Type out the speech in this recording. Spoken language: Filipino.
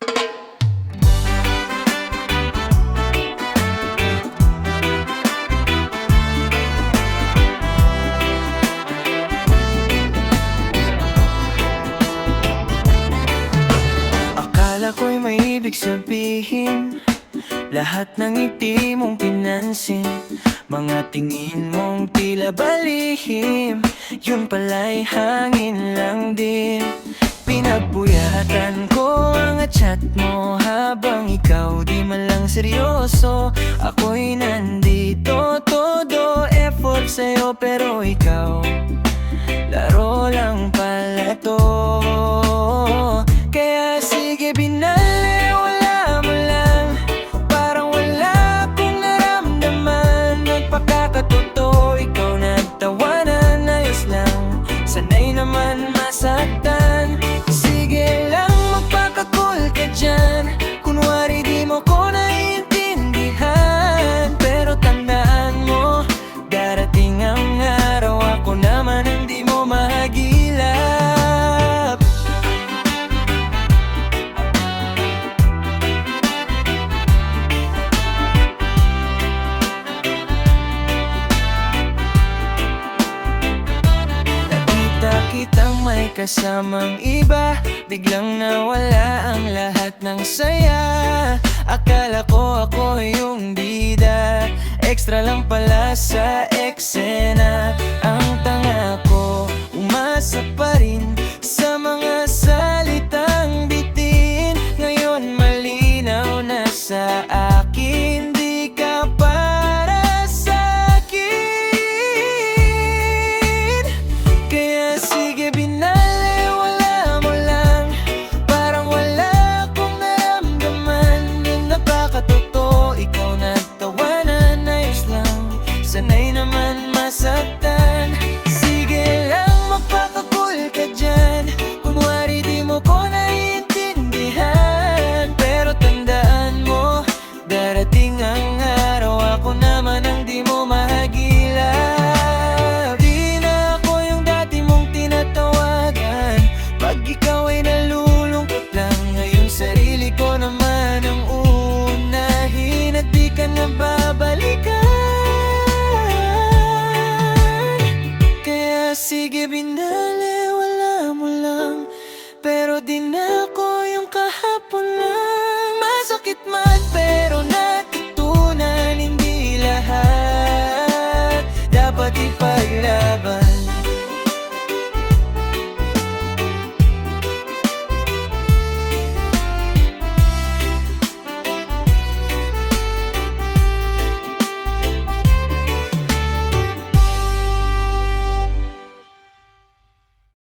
Akala ko'y may ibig sabihin lahat ng ngiti mong pinansin, mga tingin mong tila balihim, yun pala'y hangin lang din. Pinagbuyatan ko ang chat mo habang ikaw di man lang seryoso. Ako'y nandito, todo effort sa'yo, pero ikaw laro lang pala to. Kaya sige binali, wala mo lang, parang wala akong naramdaman. Nagpakakatotoo, ikaw nagtawanan, ayos lang, sanay naman masaktan. Sige lang magpakakul ka dyan, kunwari di mo ko naiintindihan. Pero tandaan mo, darating ang araw, ako naman ang di mo mahagilap. Nakita kitang may kasamang iba, biglang nawala ang lahat ng saya. Akala ko ako yung bida, extra lang pala sa eksena. Ang tanga ko, umasa pa rin sa mga salitang bitin. Ngayon malinaw na sa akin, di ka para sa'kin. Kaya sige binali, wala mo lang, parang wala akong naramdaman. Yung napakatotoo, ikaw nagtawanan, ayos lang, sanay naman masaktan. Sige lang magpakakul ka dyan, kunwari di mo ko naiintindihan. Pero tandaan mo, darating ang araw, ako naman ang di mo mahagilap. Di na ako yung dati mong tinatawagan, pag ikaw ay nalulungkot lang. Ngayon sarili ko naman ang uunahin, at di ka na babalikan. Kaya sige binali, wala mo lang, pero di na ako yung kahapon lang. Masakit man